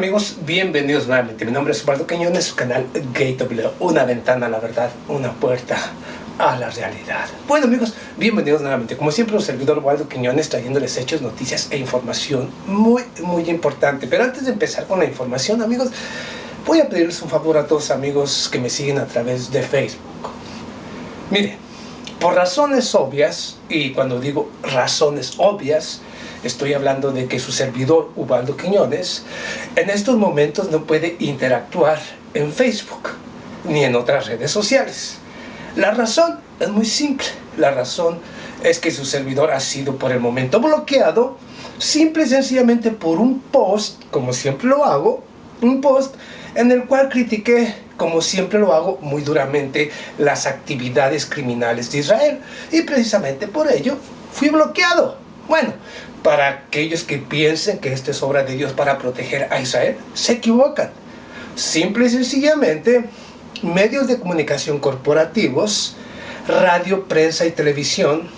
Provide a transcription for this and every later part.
amigos, bienvenidos nuevamente. Mi nombre es Ubaldo Quiñones, su canal GayW, una ventana a la verdad, una puerta a la realidad. Bueno amigos, bienvenidos nuevamente. Como siempre, un servidor Ubaldo Quiñones trayéndoles hechos, noticias e información muy importante. Pero antes de empezar con la información, amigos, voy a pedirles un favor a todos amigos que me siguen a través de Facebook. Miren, por razones obvias, y cuando digo razones obvias, estoy hablando de que su servidor, Ubaldo Quiñones, en estos momentos no puede interactuar en Facebook ni en otras redes sociales. La razón es muy simple. La razón es que su servidor ha sido por el momento bloqueado, simple y sencillamente por un post, como siempre lo hago, un post en el cual critiqué, como siempre lo hago, muy duramente las actividades criminales de Israel. Y precisamente por ello fui bloqueado. Bueno, para aquellos que piensen que esto es obra de Dios para proteger a Israel, se equivocan. Simple y sencillamente, medios de comunicación corporativos, radio, prensa y televisión,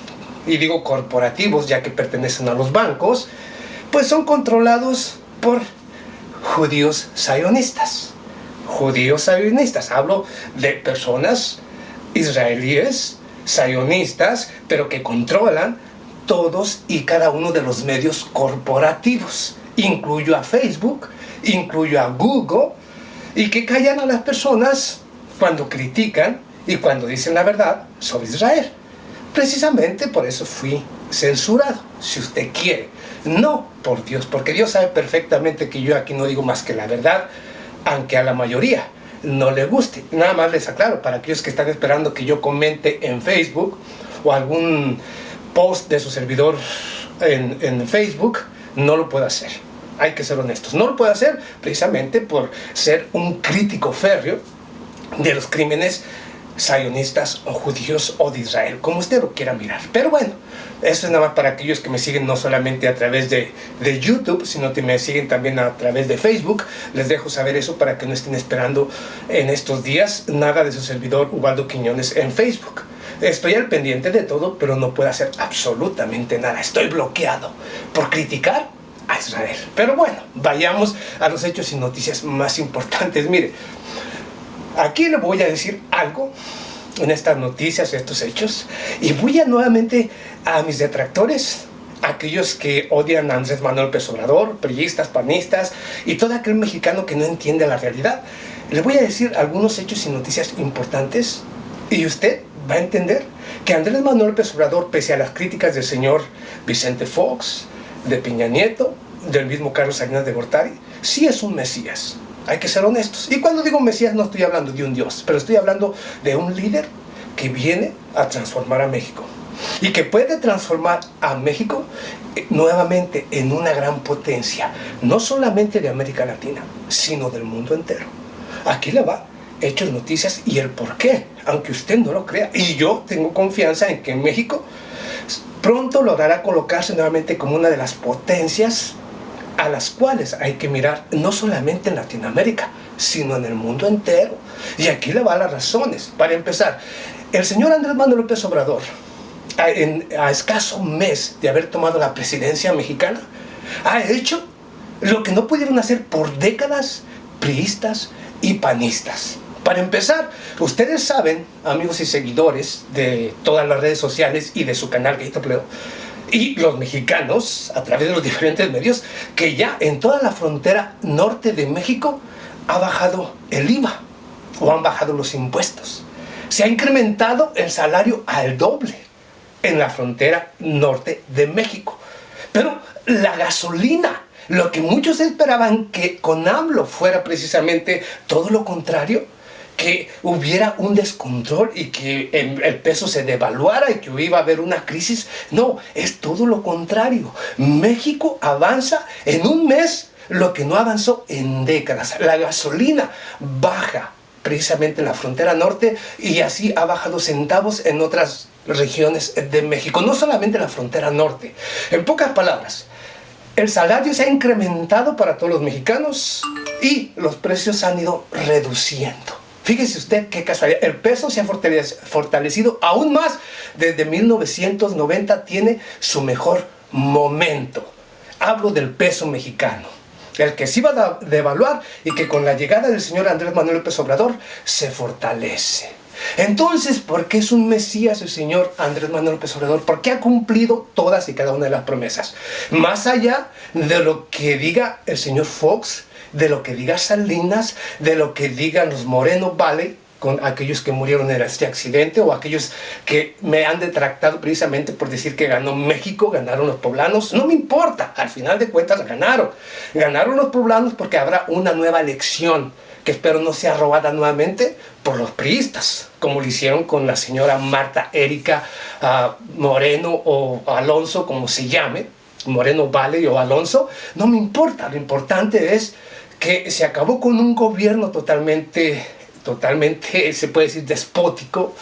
y digo corporativos ya que pertenecen a los bancos, pues son controlados por judíos sionistas. Judíos sionistas, hablo de personas israelíes, sionistas, pero que controlan todos y cada uno de los medios corporativos. Incluyo a Facebook, incluyo a Google, y que callan a las personas cuando critican y cuando dicen la verdad sobre Israel. Precisamente por eso fui censurado, si usted quiere. No por Dios, porque Dios sabe perfectamente que yo aquí no digo más que la verdad, aunque a la mayoría no le guste. Nada más les aclaro, para aquellos que están esperando que yo comente en Facebook o algún post de su servidor en Facebook, no lo puedo hacer. Hay que ser honestos. No lo puedo hacer precisamente por ser un crítico férreo de los crímenes sionistas o judíos o de Israel, como usted lo quiera mirar. Pero bueno, eso es nada más para aquellos que me siguen no solamente a través de YouTube, sino que me siguen también a través de Facebook. Les dejo saber eso para que no estén esperando en estos días nada de su servidor Ubaldo Quiñones en Facebook. Estoy al pendiente de todo, pero no puedo hacer absolutamente nada. Estoy bloqueado por criticar a Israel. Pero bueno, vayamos a los hechos y noticias más importantes. Mire, aquí le voy a decir algo en estas noticias, estos hechos, y voy a nuevamente a mis detractores, aquellos que odian a Andrés Manuel López Obrador, priistas, panistas y todo aquel mexicano que no entiende la realidad. Le voy a decir algunos hechos y noticias importantes y usted va a entender que Andrés Manuel López Obrador, pese a las críticas del señor Vicente Fox, de Peña Nieto, del mismo Carlos Salinas de Gortari, sí es un mesías. Hay que ser honestos. Y cuando digo mesías no estoy hablando de un Dios, pero estoy hablando de un líder que viene a transformar a México. Y que puede transformar a México nuevamente en una gran potencia, no solamente de América Latina, sino del mundo entero. Aquí le va hechos, noticias y el por qué, aunque usted no lo crea. Y yo tengo confianza en que México pronto logrará colocarse nuevamente como una de las potencias a las cuales hay que mirar, no solamente en Latinoamérica, sino en el mundo entero. Y aquí le van las razones. Para empezar, el señor Andrés Manuel López Obrador, a escaso mes de haber tomado la presidencia mexicana, ha hecho lo que no pudieron hacer por décadas priistas y panistas. Para empezar, ustedes saben, amigos y seguidores de todas las redes sociales y de su canal GayW, y los mexicanos, a través de los diferentes medios, que ya en toda la frontera norte de México ha bajado el IVA o han bajado los impuestos. Se ha incrementado el salario al doble en la frontera norte de México. Pero la gasolina, lo que muchos esperaban que con AMLO fuera precisamente todo lo contrario, que hubiera un descontrol y que el peso se devaluara y que iba a haber una crisis. No, es todo lo contrario. México avanza en un mes lo que no avanzó en décadas. La gasolina baja precisamente en la frontera norte y así ha bajado centavos en otras regiones de México, no solamente en la frontera norte. En pocas palabras, el salario se ha incrementado para todos los mexicanos y los precios han ido reduciendo. Fíjese usted qué casualidad, el peso se ha fortalecido aún más. Desde 1990 tiene su mejor momento. Hablo del peso mexicano. el que se iba a devaluar y que con la llegada del señor Andrés Manuel López Obrador se fortalece. Entonces, ¿por qué es un Mesías el señor Andrés Manuel López Obrador? Porque ha cumplido todas y cada una de las promesas. Más allá de lo que diga el señor Fox, de lo que diga Salinas, de lo que digan los Moreno Valley, con aquellos que murieron en este accidente, o aquellos que me han detractado precisamente por decir que ganó México, ganaron los poblanos. No me importa, al final de cuentas ganaron. Ganaron los poblanos porque habrá una nueva elección, que espero no sea robada nuevamente por los priistas, como lo hicieron con la señora Marta Erika Moreno o Alonso, como se llame, Moreno Valley o Alonso. No me importa, lo importante es que se acabó con un gobierno totalmente, se puede decir, despótico,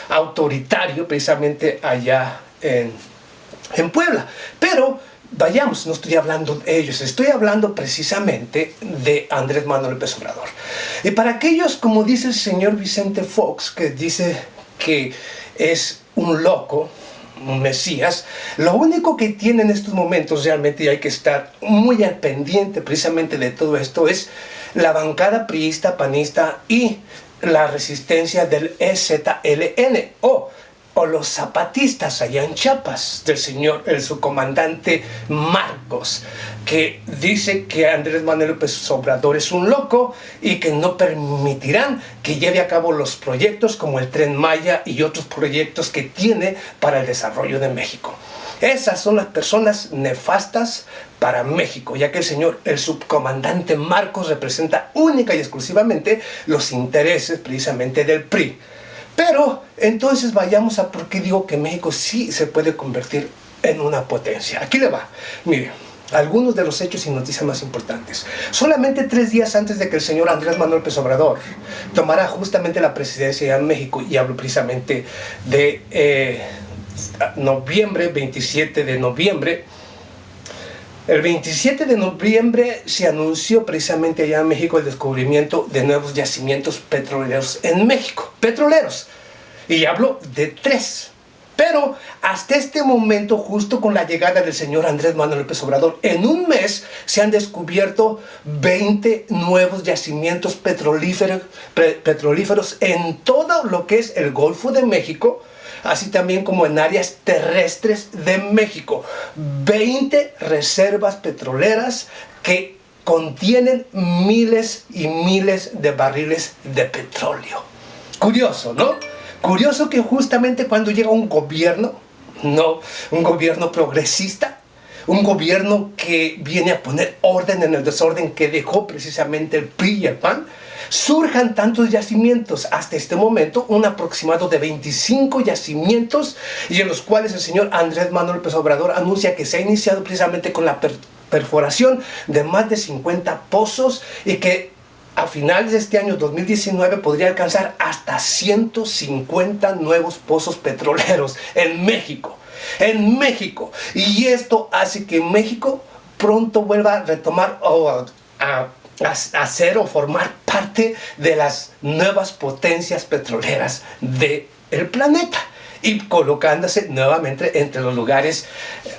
autoritario, precisamente allá en Puebla. Pero vayamos, no estoy hablando de ellos, estoy hablando precisamente de Andrés Manuel López Obrador. Y para aquellos, como dice el señor Vicente Fox, que dice que es un loco, un Mesías, lo único que tiene en estos momentos realmente, y hay que estar muy al pendiente precisamente de todo esto, es la bancada priista, panista y la resistencia del EZLN o los zapatistas allá en Chiapas, del señor, el subcomandante Marcos, que dice que Andrés Manuel López Obrador es un loco y que no permitirán que lleve a cabo los proyectos como el Tren Maya y otros proyectos que tiene para el desarrollo de México. Esas son las personas nefastas para México, ya que el subcomandante Marcos representa única y exclusivamente los intereses precisamente del PRI. Pero entonces vayamos a por qué digo que México sí se puede convertir en una potencia. Aquí le va. Mire, algunos de los hechos y noticias más importantes. Solamente 3 días antes de que el señor Andrés Manuel López Obrador tomara justamente la presidencia en México, y hablo precisamente de noviembre, 27 de noviembre, el 27 de noviembre se anunció precisamente allá en México el descubrimiento de nuevos yacimientos petroleros en México. Petroleros. Y hablo de 3. Pero hasta este momento, justo con la llegada del señor Andrés Manuel López Obrador, en un mes se han descubierto 20 nuevos yacimientos petrolíferos en todo lo que es el Golfo de México, así también como en áreas terrestres de México. 20 reservas petroleras que contienen miles y miles de barriles de petróleo. Curioso, ¿no? Curioso que justamente cuando llega un gobierno, no un gobierno progresista, un gobierno que viene a poner orden en el desorden que dejó precisamente el PRI y el PAN, surjan tantos yacimientos. Hasta este momento, un aproximado de 25 yacimientos, y en los cuales el señor Andrés Manuel López Obrador anuncia que se ha iniciado precisamente con la perforación de más de 50 pozos, y que a finales de este año 2019 podría alcanzar hasta 150 nuevos pozos petroleros en México. En México. Y esto hace que México pronto vuelva a retomar o a ser o formar parte de las nuevas potencias petroleras del planeta, y colocándose nuevamente entre los lugares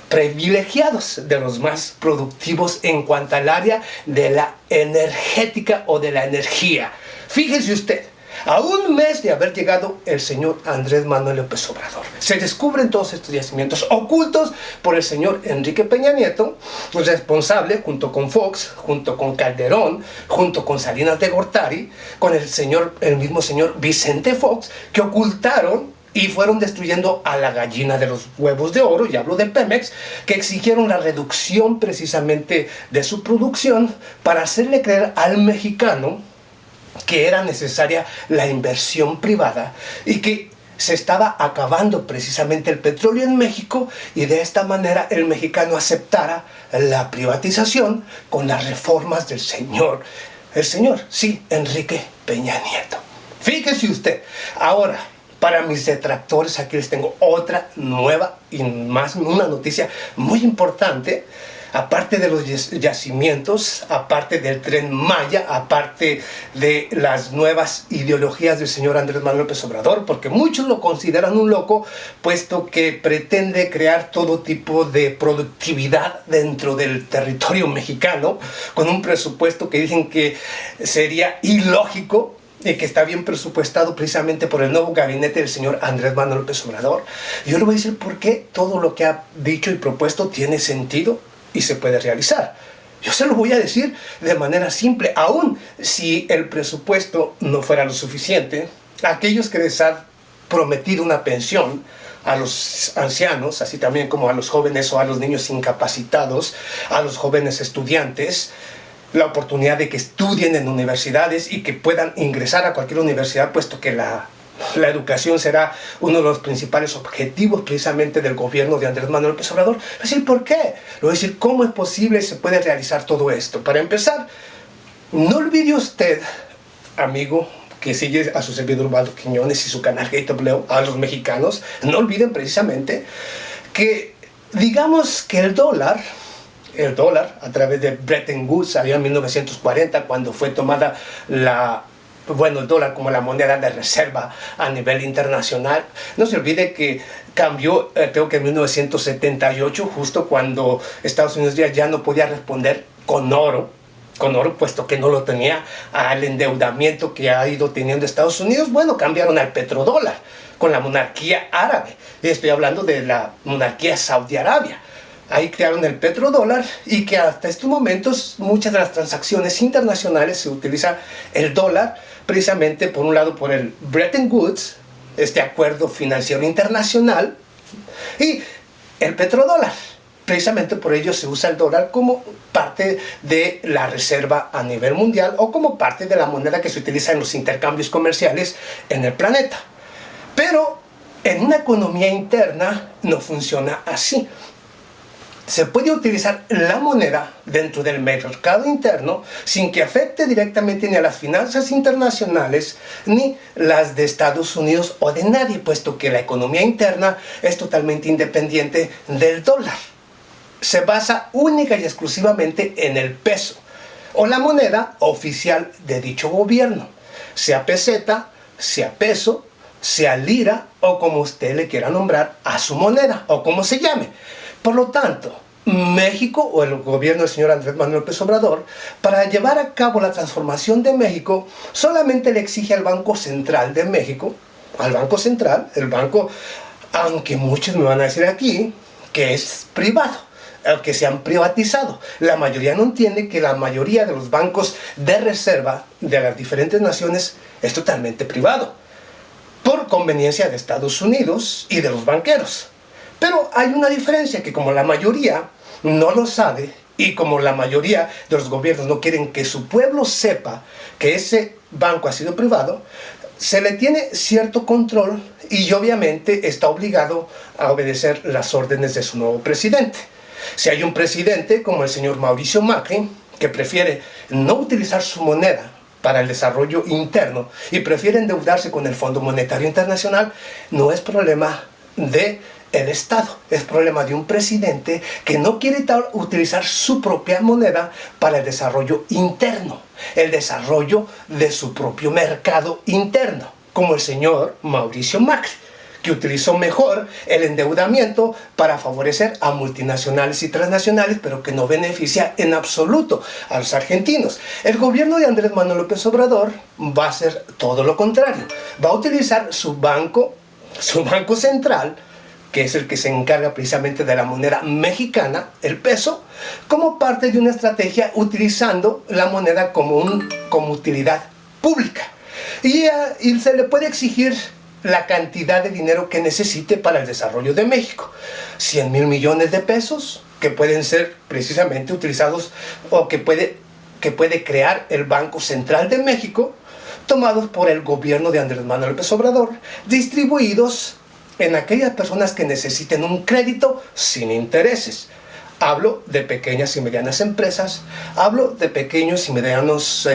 privilegiados, de los más productivos en cuanto al área de la energética o de la energía. Fíjese usted, a un mes de haber llegado el señor Andrés Manuel López Obrador, se descubren todos estos yacimientos ocultos por el señor Enrique Peña Nieto, responsable junto con Fox, junto con Calderón, junto con Salinas de Gortari, con el mismo señor Vicente Fox, que ocultaron y fueron destruyendo a la gallina de los huevos de oro, y hablo de Pemex, que exigieron la reducción precisamente de su producción para hacerle creer al mexicano que era necesaria la inversión privada y que se estaba acabando precisamente el petróleo en México, y de esta manera el mexicano aceptara la privatización con las reformas del señor, sí, Enrique Peña Nieto. Fíjese usted. Ahora, para mis detractores, aquí les tengo otra nueva y más una noticia muy importante. aparte de los yacimientos, aparte del Tren Maya, aparte de las nuevas ideologías del señor Andrés Manuel López Obrador, porque muchos lo consideran un loco, puesto que pretende crear todo tipo de productividad dentro del territorio mexicano, con un presupuesto que dicen que sería ilógico y que está bien presupuestado precisamente por el nuevo gabinete del señor Andrés Manuel López Obrador. Yo le voy a decir por qué todo lo que ha dicho y propuesto tiene sentido y se puede realizar. Yo se lo voy a decir de manera simple. Aún si el presupuesto no fuera lo suficiente, aquellos que les han prometido una pensión a los ancianos, así también como a los jóvenes o a los niños incapacitados, a los jóvenes estudiantes, la oportunidad de que estudien en universidades y que puedan ingresar a cualquier universidad, puesto que la educación será uno de los principales objetivos precisamente del gobierno de Andrés Manuel López Obrador. Voy a decir por qué, le voy a decir cómo es posible y se puede realizar todo esto. Para empezar, no olvide usted, amigo, que sigue a su servidor Waldo Quiñones y su canal GateWbleu, a los mexicanos, no olviden precisamente que, digamos que el dólar a través de Bretton Woods, allá en 1940, cuando fue tomada el dólar como la moneda de reserva a nivel internacional. No se olvide que cambió, creo que en 1978, justo cuando Estados Unidos ya no podía responder con oro, puesto que no lo tenía, al endeudamiento que ha ido teniendo Estados Unidos. Bueno, cambiaron al petrodólar con la monarquía árabe. Estoy hablando de la monarquía Saudi Arabia. Ahí crearon el petrodólar y que hasta estos momentos muchas de las transacciones internacionales se utiliza el dólar, precisamente por un lado por el Bretton Woods, este acuerdo financiero internacional, y el petrodólar. Precisamente por ello se usa el dólar como parte de la reserva a nivel mundial o como parte de la moneda que se utiliza en los intercambios comerciales en el planeta. Pero en una economía interna no funciona así. Se puede utilizar la moneda dentro del mercado interno sin que afecte directamente ni a las finanzas internacionales ni las de Estados Unidos o de nadie, puesto que la economía interna es totalmente independiente del dólar. Se basa única y exclusivamente en el peso o la moneda oficial de dicho gobierno, sea peseta, sea peso, sea lira o como usted le quiera nombrar a su moneda o como se llame. Por lo tanto, México o el gobierno del señor Andrés Manuel López Obrador, para llevar a cabo la transformación de México, solamente le exige al Banco Central de México, al Banco Central, el banco, aunque muchos me van a decir aquí que es privado, que se han privatizado. La mayoría no entiende que la mayoría de los bancos de reserva de las diferentes naciones es totalmente privado, por conveniencia de Estados Unidos y de los banqueros. Pero hay una diferencia, que como la mayoría no lo sabe y como la mayoría de los gobiernos no quieren que su pueblo sepa que ese banco ha sido privado, se le tiene cierto control y obviamente está obligado a obedecer las órdenes de su nuevo presidente. Si hay un presidente como el señor Mauricio Macri, que prefiere no utilizar su moneda para el desarrollo interno y prefiere endeudarse con el Fondo Monetario Internacional, no es problema de el Estado, es problema de un presidente que no quiere utilizar su propia moneda para el desarrollo interno, el desarrollo de su propio mercado interno, como el señor Mauricio Macri, que utilizó mejor el endeudamiento para favorecer a multinacionales y transnacionales, pero que no beneficia en absoluto a los argentinos. El gobierno de Andrés Manuel López Obrador va a hacer todo lo contrario, va a utilizar su banco central, que es el que se encarga precisamente de la moneda mexicana, el peso, como parte de una estrategia utilizando la moneda como utilidad pública. Y se le puede exigir la cantidad de dinero que necesite para el desarrollo de México. 100,000 millones de pesos que pueden ser precisamente utilizados o que puede crear el Banco Central de México, tomados por el gobierno de Andrés Manuel López Obrador, distribuidos en aquellas personas que necesiten un crédito sin intereses. Hablo de pequeñas y medianas empresas, hablo de pequeños y medianos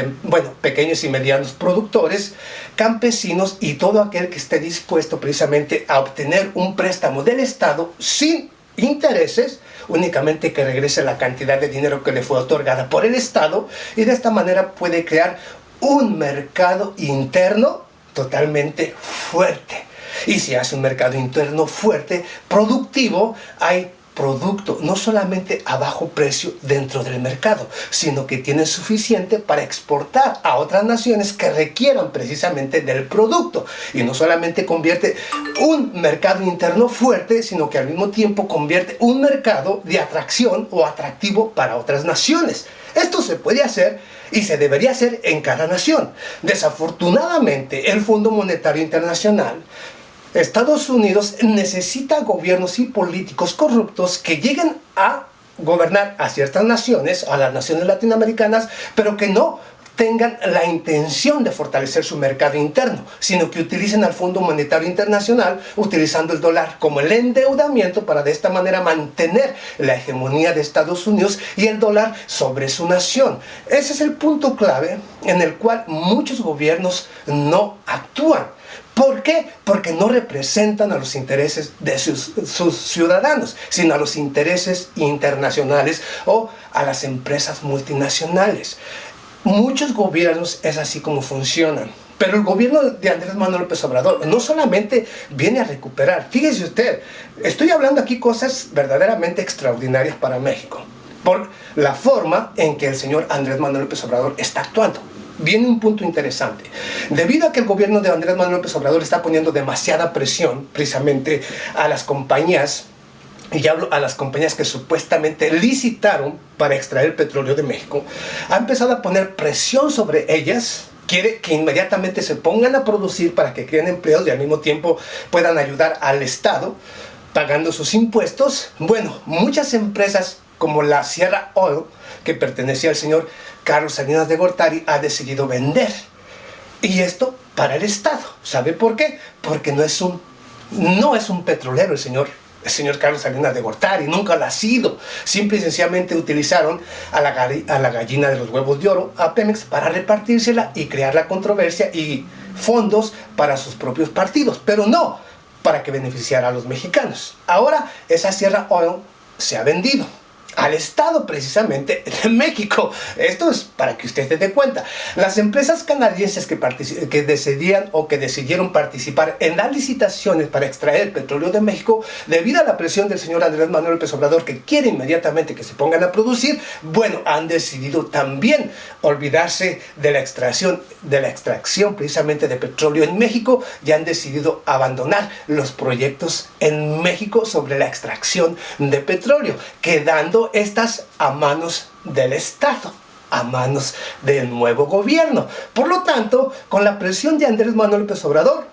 productores, campesinos y todo aquel que esté dispuesto precisamente a obtener un préstamo del Estado sin intereses únicamente que regrese la cantidad de dinero que le fue otorgada por el Estado, y de esta manera puede crear un mercado interno totalmente fuerte. Y si hace un mercado interno fuerte, productivo, hay producto no solamente a bajo precio dentro del mercado, sino que tiene suficiente para exportar a otras naciones que requieran precisamente del producto. Y no solamente convierte un mercado interno fuerte, sino que al mismo tiempo convierte un mercado de atracción o atractivo para otras naciones. Esto se puede hacer y se debería hacer en cada nación. Desafortunadamente, el Fondo Monetario Internacional, Estados Unidos, necesita gobiernos y políticos corruptos que lleguen a gobernar a ciertas naciones, a las naciones latinoamericanas, pero que no tengan la intención de fortalecer su mercado interno, sino que utilicen al Fondo Monetario Internacional utilizando el dólar como el endeudamiento para de esta manera mantener la hegemonía de Estados Unidos y el dólar sobre su nación. Ese es el punto clave en el cual muchos gobiernos no actúan. ¿Por qué? Porque no representan a los intereses de sus ciudadanos, sino a los intereses internacionales o a las empresas multinacionales. Muchos gobiernos es así como funcionan. Pero el gobierno de Andrés Manuel López Obrador no solamente viene a recuperar. Fíjese usted, estoy hablando aquí cosas verdaderamente extraordinarias para México, por la forma en que el señor Andrés Manuel López Obrador está actuando. Viene un punto interesante. Debido a que el gobierno de Andrés Manuel López Obrador está poniendo demasiada presión precisamente a las compañías, y hablo a las compañías que supuestamente licitaron para extraer petróleo de México, ha empezado a poner presión sobre ellas. Quiere que inmediatamente se pongan a producir para que creen empleos y al mismo tiempo puedan ayudar al Estado pagando sus impuestos. Bueno, muchas empresas como la Sierra Oil, que pertenecía al señor Carlos Salinas de Gortari, ha decidido vender. Y esto para el Estado. ¿Sabe por qué? Porque no es un petrolero el señor Carlos Salinas de Gortari, nunca lo ha sido. Simple y sencillamente utilizaron a la gallina de los huevos de oro, a Pemex, para repartírsela y crear la controversia y fondos para sus propios partidos, pero no para que beneficiara a los mexicanos. Ahora esa Sierra Oil se ha vendido al Estado precisamente de México. Esto es para que usted se dé cuenta. Las empresas canadienses que decidieron participar en las licitaciones para extraer petróleo de México, debido a la presión del señor Andrés Manuel López Obrador, que quiere inmediatamente que se pongan a producir, bueno, han decidido también olvidarse de la extracción precisamente de petróleo en México, y han decidido abandonar los proyectos en México sobre la extracción de petróleo, quedando estas a manos del Estado, a manos del nuevo gobierno. Por lo tanto, con la presión de Andrés Manuel López Obrador,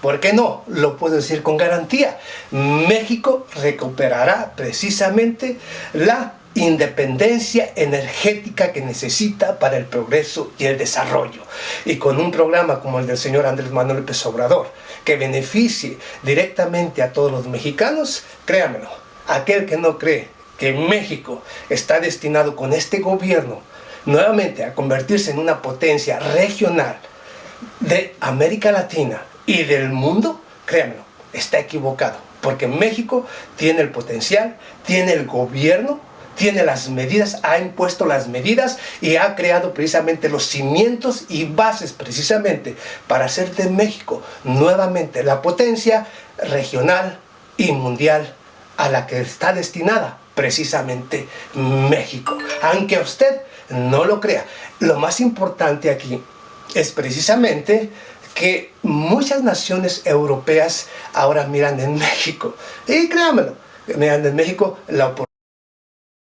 ¿por qué no? Lo puedo decir con garantía. México recuperará precisamente la independencia energética que necesita para el progreso y el desarrollo. Y con un programa como el del señor Andrés Manuel López Obrador, que beneficie directamente a todos los mexicanos, créamelo, aquel que no cree que México está destinado con este gobierno nuevamente a convertirse en una potencia regional de América Latina y del mundo, créanmelo, está equivocado, porque México tiene el potencial, tiene el gobierno, tiene las medidas, ha impuesto las medidas y ha creado precisamente los cimientos y bases precisamente para hacer de México nuevamente la potencia regional y mundial a la que está destinada precisamente México. Aunque usted no lo crea, lo más importante aquí es precisamente que muchas naciones europeas ahora miran en México, y créanmelo, miran en México la oportunidad